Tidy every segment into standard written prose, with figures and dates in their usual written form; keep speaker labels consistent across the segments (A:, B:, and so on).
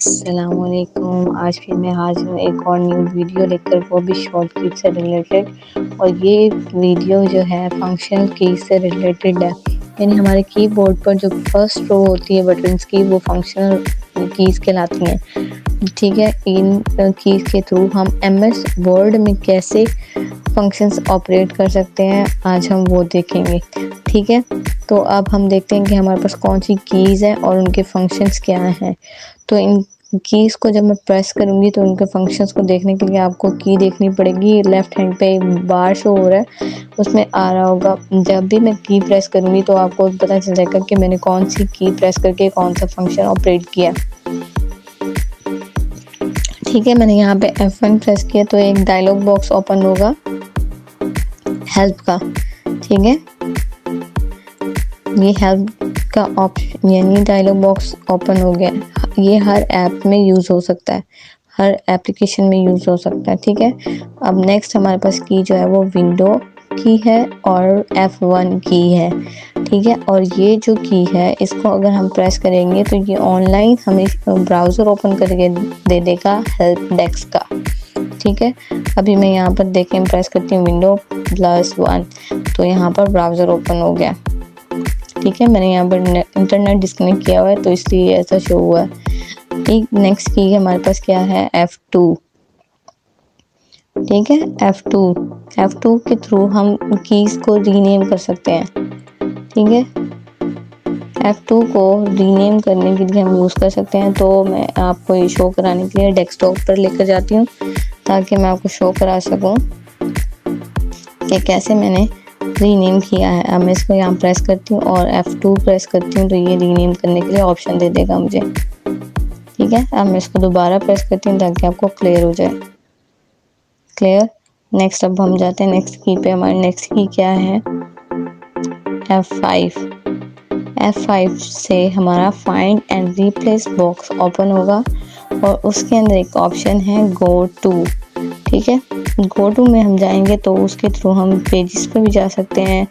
A: अस्सलामुअलैकुम। आज फिर मैं हाज़िर हूँ एक और न्यू वीडियो लेकर, वो भी शॉर्ट क्लिप से रिलेटेड। और ये वीडियो जो है फंक्शनल कीज़ से रिलेटेड है। यानी हमारे कीबोर्ड पर जो फर्स्ट रो होती है बटन्स की, वो फंक्शनल कीज़ कहलाती हैं। ठीक है, इन कीज़ के थ्रू हम एमएस वर्ड में कैसे फंक्शंस ऑपरेट कर सकते हैं, आज हम वो देखेंगे। ठीक है, तो अब हम देखते हैं कि हमारे पास कौन सी कीज़ हैं और उनके फंक्शंस क्या हैं। तो इन कीज़ को जब मैं प्रेस करूँगी तो उनके फंक्शंस को देखने के लिए आपको की देखनी पड़ेगी। लेफ्ट हैंड पे बार शो हो रहा है, उसमें आ रहा होगा। जब भी मैं की प्रेस करूँगी तो आपको पता चल जाएगा कि मैंने कौन सी की प्रेस करके कौन सा फंक्शन ऑपरेट किया। ठीक है, मैंने यहाँ पे F1 प्रेस किया तो एक डायलॉग बॉक्स ओपन होगा हेल्प का। ठीक है, ये हेल्प का ऑप्शन यानी डायलॉग बॉक्स ओपन हो गया। ये हर ऐप में यूज़ हो सकता है, हर एप्लीकेशन में यूज़ हो सकता है। ठीक है, अब नेक्स्ट हमारे पास की जो है वो विंडो की है और F1 की है। ठीक है, और ये जो की है इसको अगर हम प्रेस करेंगे तो ये ऑनलाइन हमें ब्राउज़र ओपन करके दे देगा हेल्प डेस्क का। ठीक है, अभी मैं यहाँ पर देखें प्रेस करती हूँ Windows+1 तो यहाँ पर ब्राउज़र ओपन हो गया। ठीक है, मैंने यहाँ पर इंटरनेट डिस्कनेक्ट किया हुआ है तो इसलिए ऐसा शो हुआ है। ठीक, नेक्स्ट की हमारे पास क्या है F2। ठीक है, F2 के थ्रू हम कीज़ को रीनेम कर सकते हैं। ठीक है, F2 को रीनेम करने के लिए हम यूज़ कर सकते हैं। तो मैं आपको ये शो कराने के लिए डेस्कटॉप पर लेकर जाती हूँ ताकि मैं आपको शो करा सकूँ कि कैसे मैंने रीनेम किया है। अब मैं इसको यहाँ प्रेस करती हूँ और F2 प्रेस करती हूँ तो ये रीनेम करने के लिए ऑप्शन दे देगा मुझे। ठीक है, अब मैं इसको दोबारा प्रेस करती हूँ ताकि आपको क्लियर हो जाए। क्लियर। नेक्स्ट अब हम जाते हैं नेक्स्ट की पे। हमारी नेक्स्ट की क्या है F5 से हमारा find and replace box open होगा और उसके अंदर एक ऑप्शन है गो टू। ठीक है, गो टू में हम जाएंगे तो उसके थ्रू हम पेजेस पे भी जा सकते हैं,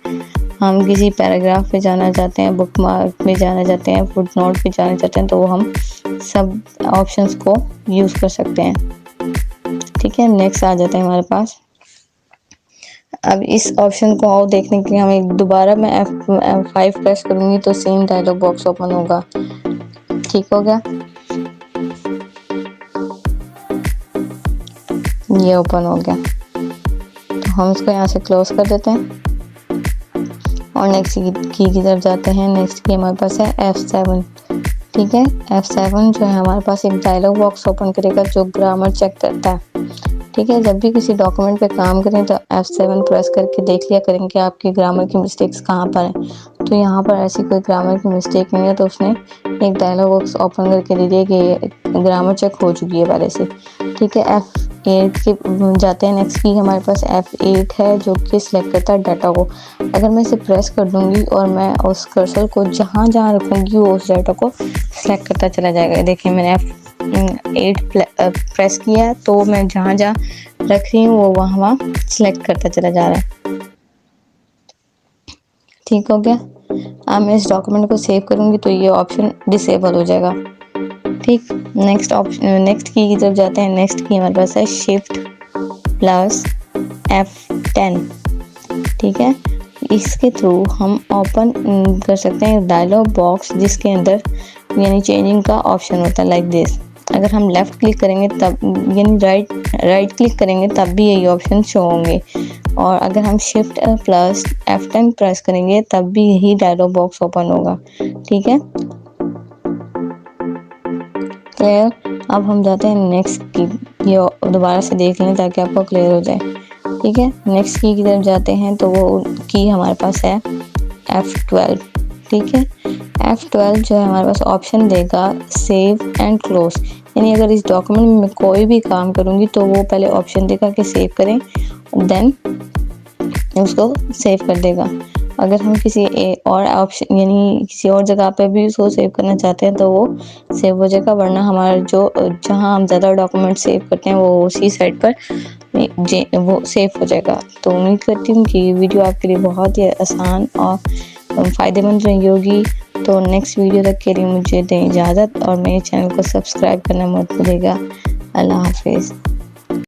A: हम किसी पैराग्राफ पे जाना चाहते हैं, बुकमार्क में जाना चाहते हैं, फुटनोट पे जाना चाहते हैं, तो हम सब ऑप्शंस को यूज़ कर सकते हैं। ठीक है, नेक्स्ट आ जाता है हमारे पास। अब इस ऑप्शन को और देखने के लिए हमें दोबारा मैं F5 प्रेस करूँगी तो सेम डायलॉग बॉक्स ओपन होगा। ठीक हो गया, ये ओपन हो गया तो हम इसको यहाँ से क्लोज कर देते हैं और नेक्स्ट की तरफ जाते हैं। नेक्स्ट की हमारे पास है F7। ठीक है, F7 जो है हमारे पास एक डायलॉग बॉक्स ओपन करेगा जो ग्रामर चेक करता है। ठीक है, जब भी किसी डॉक्यूमेंट पे काम करें तो F7 प्रेस करके देख लिया करें कि आपकी ग्रामर की मिस्टेक्स कहाँ पर हैं। तो यहाँ पर ऐसी कोई ग्रामर की मिस्टेक नहीं है तो उसने एक डायलॉग बॉक्स ओपन करके दे दिया कि ग्रामर चेक हो चुकी है पहले से। ठीक है, F8 के जाते हैं। नेक्स्ट की हमारे पास F8 है जो कि सिलेक्ट करता है डाटा को। अगर मैं इसे प्रेस कर दूँगी और मैं उस कर्सर को जहाँ जहाँ रखूँगी वो उस डाटा को सिलेक्ट करता चला जाएगा। देखिए मैंने F8 प्रेस किया है तो मैं जहाँ जहाँ रख रही हूँ वो वहाँ सिलेक्ट करता चला जा रहा है। ठीक हो गया, अब मैं इस डॉक्यूमेंट को सेव करूँगी तो ये ऑप्शन डिसेबल हो जाएगा। ठीक, नेक्स्ट ऑप्शन नेक्स्ट की तरफ जाते हैं। नेक्स्ट की हमारे पास है Shift+F10। ठीक है, इसके थ्रू हम ओपन कर सकते हैं डायलॉग बॉक्स जिसके अंदर यानी चेंजिंग का ऑप्शन होता है लाइक दिस। अगर हम लेफ़्ट क्लिक करेंगे तब यानी राइट क्लिक करेंगे तब भी यही ऑप्शन शो होंगे और अगर हम Shift+F10 प्रेस करेंगे तब भी यही डायलॉग बॉक्स ओपन होगा। ठीक है, क्लियर। अब हम जाते हैं नेक्स्ट की, ये दोबारा से देख लें ताकि आपको क्लियर हो जाए। ठीक है, नेक्स्ट की तरफ जाते हैं तो वो की हमारे पास है F12। ठीक है, F12 जो है हमारे पास ऑप्शन देगा सेव एंड क्लोज। यानी अगर इस डॉक्यूमेंट में मैं कोई भी काम करूँगी तो वो पहले ऑप्शन देगा कि सेव करें, देन उसको सेव कर देगा। अगर हम किसी और ऑप्शन यानी किसी और जगह पे भी उसको सेव करना चाहते हैं तो वो सेव हो जाएगा, वरना हमारा जो जहाँ हम ज़्यादा डॉक्यूमेंट सेव करते हैं वो उसी साइड पर वो सेव हो जाएगा। तो उम्मीद करती हूँ कि वीडियो आपके लिए बहुत ही आसान और फ़ायदेमंद रही होगी। तो नेक्स्ट वीडियो तक के लिए मुझे दें इजाज़त और मेरे चैनल को सब्सक्राइब करना मत भूलिएगा। अल्लाह हाफिज़।